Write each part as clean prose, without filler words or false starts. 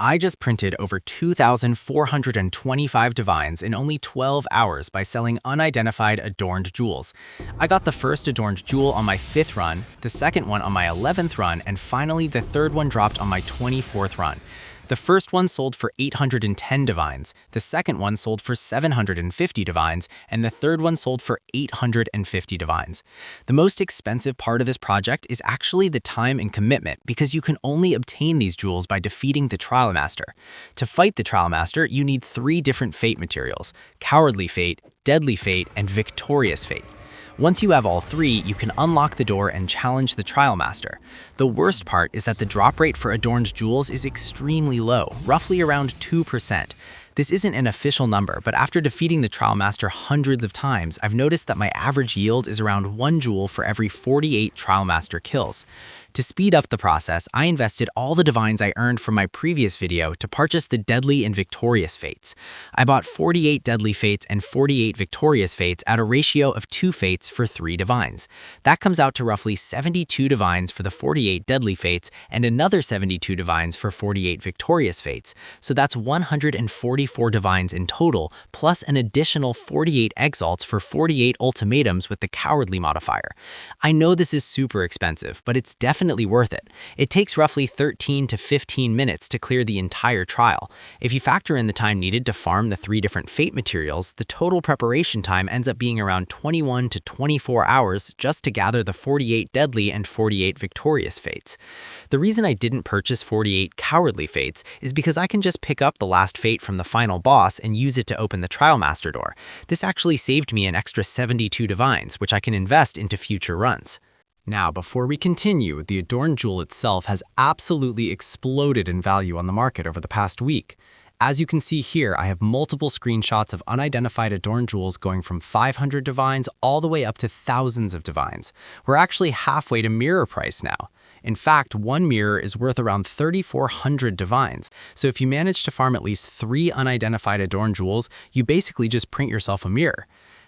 I just printed over 2,425 divines in only 12 hours by selling unidentified Adorned Jewels. I got the first Adorned Jewel on my 5th run, the second one on my 11th run, and finally the third one dropped on my 24th run. The first one sold for 810 divines, the second one sold for 750 divines, and the third one sold for 850 divines. The most expensive part of this project is actually the time and commitment because you can only obtain these jewels by defeating the Trialmaster. To fight the Trialmaster, you need 3 different fate materials: Cowardly Fate, Deadly Fate, and Victorious Fate. Once you have all 3, you can unlock the door and challenge the Trialmaster. The worst part is that the drop rate for Adorned Jewels is extremely low, roughly around 2%. This isn't an official number, but after defeating the Trialmaster hundreds of times, I've noticed that my average yield is around 1 jewel for every 48 Trialmaster kills. To speed up the process, I invested all the divines I earned from my previous video to purchase the Deadly and Victorious Fates. I bought 48 Deadly Fates and 48 Victorious Fates at a ratio of 2 Fates for 3 divines. That comes out to roughly 72 divines for the 48 Deadly Fates and another 72 divines for 48 Victorious Fates. So that's 144 divines in total, plus an additional 48 Exalts for 48 ultimatums with the Cowardly modifier. I know this is super expensive, but it's definitely worth it. It takes roughly 13 to 15 minutes to clear the entire trial. If you factor in the time needed to farm the 3 different fate materials, the total preparation time ends up being around 21 to 24 hours just to gather the 48 Deadly and 48 Victorious Fates. The reason I didn't purchase 48 Cowardly Fates is because I can just pick up the last fate from the final boss and use it to open the Trialmaster door. This actually saved me an extra 72 divines, which I can invest into future runs. Now, before we continue, the Adorned Jewel itself has absolutely exploded in value on the market over the past week. As you can see here, I have multiple screenshots of unidentified Adorned Jewels going from 500 divines all the way up to thousands of divines. We're actually halfway to mirror price now. In fact, one mirror is worth around 3,400 divines. So if you manage to farm at least 3 unidentified Adorned Jewels, you basically just print yourself a mirror.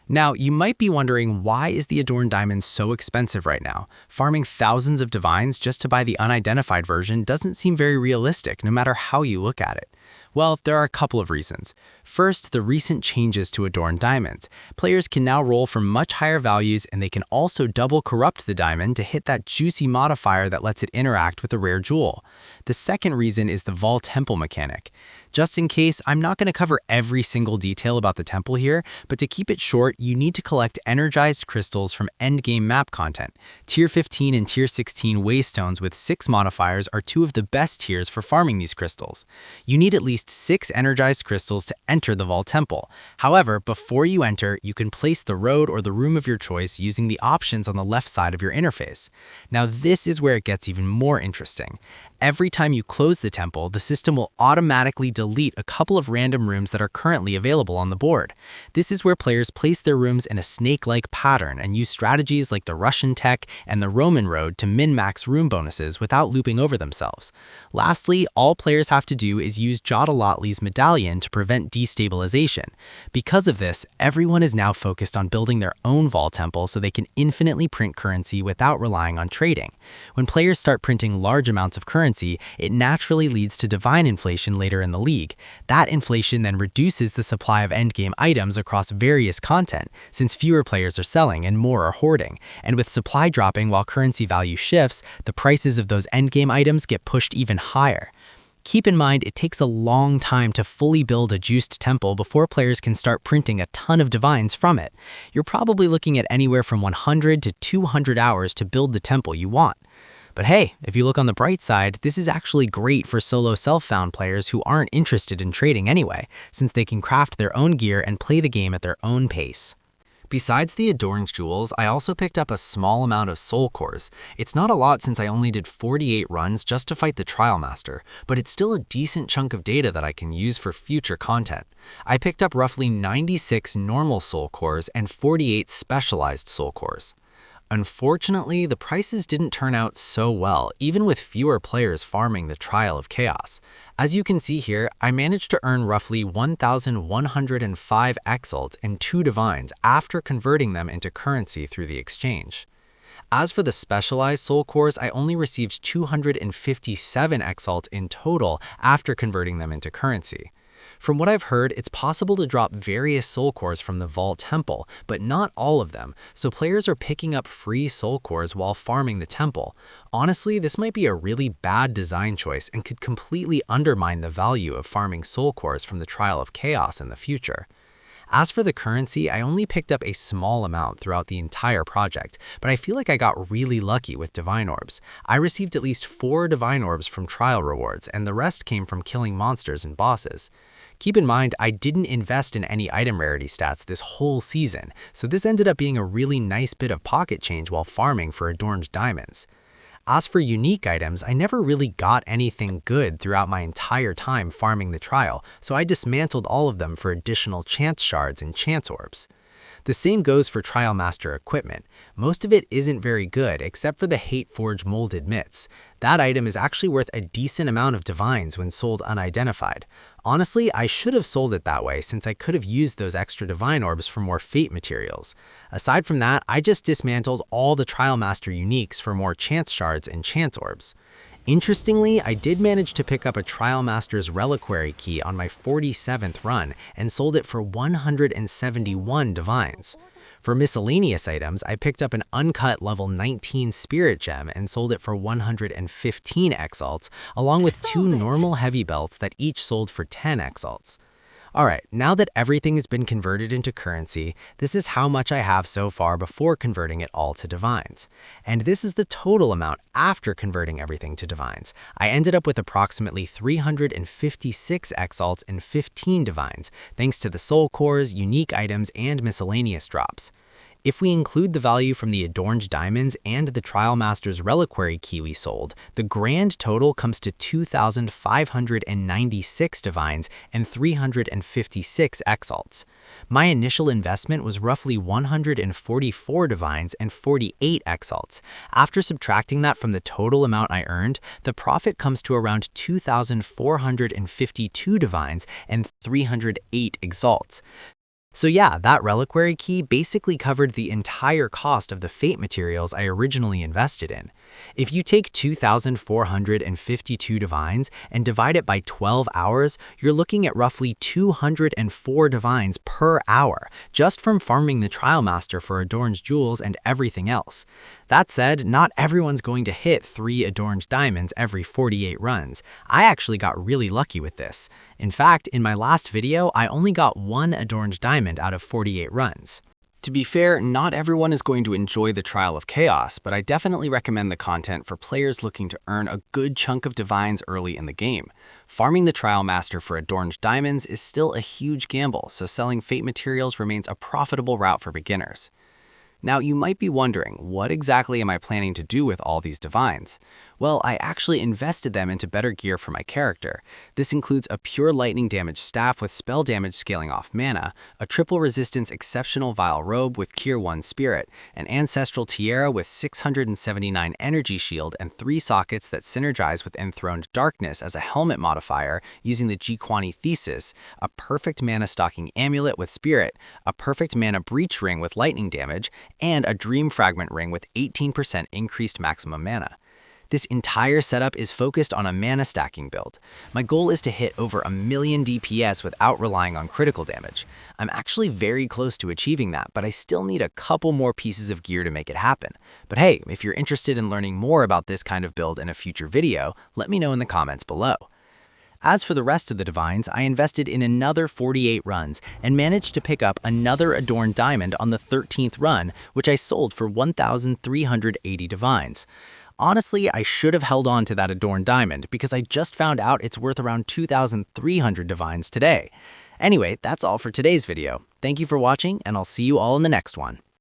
Now, you might be wondering, why is the Adorned Diamond so expensive right now? Farming thousands of divines just to buy the unidentified version doesn't seem very realistic, no matter how you look at it. Well, there are a couple of reasons. First, the recent changes to Adorned Diamonds. Players can now roll for much higher values, and they can also double corrupt the diamond to hit that juicy modifier that lets it interact with a rare jewel. The second reason is the Vol Temple mechanic. Just in case, I'm not going to cover every single detail about the temple here, but to keep it short, you need to collect energized crystals from endgame map content. Tier 15 and Tier 16 waystones with 6 modifiers are 2 of the best tiers for farming these crystals. You need at least 6 energized crystals to enter the Vol Temple. However, before you enter, you can place the road or the room of your choice using the options on the left side of your interface. Now, this is where it gets even more interesting. Every time you close the temple, the system will automatically delete a couple of random rooms that are currently available on the board. This is where players place their rooms in a snake-like pattern and use strategies like the Russian tech and the Roman road to min-max room bonuses without looping over themselves. Lastly, all players have to do is use Jodalotli's medallion to prevent destabilization. Because of this, everyone is now focused on building their own Vol Temple so they can infinitely print currency without relying on trading. When players start printing large amounts of currency, it naturally leads to divine inflation later in the league. That inflation then reduces the supply of endgame items across various content, since fewer players are selling and more are hoarding. And with supply dropping while currency value shifts, the prices of those endgame items get pushed even higher. Keep in mind, it takes a long time to fully build a juiced temple before players can start printing a ton of divines from it. You're probably looking at anywhere from 100 to 200 hours to build the temple you want. But hey, if you look on the bright side, this is actually great for solo self-found players who aren't interested in trading anyway, since they can craft their own gear and play the game at their own pace. Besides the Adorned Jewels, I also picked up a small amount of soul cores. It's not a lot since I only did 48 runs just to fight the Trialmaster, but it's still a decent chunk of data that I can use for future content. I picked up roughly 96 normal soul cores and 48 specialized soul cores. Unfortunately, the prices didn't turn out so well, even with fewer players farming the Trial of Chaos. As you can see here, I managed to earn roughly 1,105 Exalts and 2 Divines after converting them into currency through the exchange. As for the specialized soul cores, I only received 257 exalts in total after converting them into currency. From what I've heard, it's possible to drop various soul cores from the Vault Temple, but not all of them, so players are picking up free soul cores while farming the temple. Honestly, this might be a really bad design choice and could completely undermine the value of farming soul cores from the Trial of Chaos in the future. As for the currency, I only picked up a small amount throughout the entire project, but I feel like I got really lucky with Divine Orbs. I received at least 4 Divine Orbs from trial rewards, and the rest came from killing monsters and bosses. Keep in mind, I didn't invest in any item rarity stats this whole season, so this ended up being a really nice bit of pocket change while farming for Adorned Diamonds. As for unique items, I never really got anything good throughout my entire time farming the trial, so I dismantled all of them for additional chance shards and chance orbs. The same goes for Trialmaster equipment. Most of it isn't very good, except for the Hate Forge molded mitts. That item is actually worth a decent amount of divines when sold unidentified. Honestly, I should have sold it that way since I could have used those extra divine orbs for more fate materials. Aside from that, I just dismantled all the Trialmaster uniques for more chance shards and chance orbs. Interestingly, I did manage to pick up a Trialmaster's reliquary key on my 47th run and sold it for 171 divines. For miscellaneous items, I picked up an uncut level 19 spirit gem and sold it for 115 exalts, along with 2 normal heavy belts that each sold for 10 exalts. Alright, now that everything has been converted into currency, this is how much I have so far before converting it all to divines. And this is the total amount after converting everything to divines. I ended up with approximately 356 exalts and 15 divines, thanks to the soul cores, unique items, and miscellaneous drops. If we include the value from the Adorned Diamonds and the Trialmaster's reliquary key we sold, the grand total comes to 2,596 divines and 356 exalts. My initial investment was roughly 144 divines and 48 exalts. After subtracting that from the total amount I earned, the profit comes to around 2,452 divines and 308 exalts. So yeah, that reliquary key basically covered the entire cost of the fate materials I originally invested in. If you take 2,452 divines and divide it by 12 hours, you're looking at roughly 204 divines per hour, just from farming the Trialmaster for Adorned Jewels and everything else. That said, not everyone's going to hit 3 Adorned Diamonds every 48 runs. I actually got really lucky with this. In fact, in my last video, I only got 1 Adorned Diamond out of 48 runs. To be fair, not everyone is going to enjoy the Trial of Chaos, but I definitely recommend the content for players looking to earn a good chunk of divines early in the game. Farming the Trialmaster for Adorned Diamonds is still a huge gamble, so selling fate materials remains a profitable route for beginners. Now, you might be wondering, what exactly am I planning to do with all these divines? Well, I actually invested them into better gear for my character. This includes a pure lightning damage staff with spell damage scaling off mana, a triple resistance exceptional vile robe with Tier 1 spirit, an ancestral tiara with 679 energy shield and 3 sockets that synergize with enthroned darkness as a helmet modifier using the Jiquani thesis, a perfect mana stocking amulet with spirit, a perfect mana breach ring with lightning damage, and a dream fragment ring with 18% increased maximum mana. This entire setup is focused on a mana stacking build. My goal is to hit over 1,000,000 DPS without relying on critical damage. I'm actually very close to achieving that, but I still need a couple more pieces of gear to make it happen. But hey, if you're interested in learning more about this kind of build in a future video, let me know in the comments below. As for the rest of the divines, I invested in another 48 runs and managed to pick up another Adorned Diamond on the 13th run, which I sold for 1,380 divines. Honestly, I should have held on to that Adorned Diamond because I just found out it's worth around 2,300 divines today. Anyway, that's all for today's video. Thank you for watching, and I'll see you all in the next one.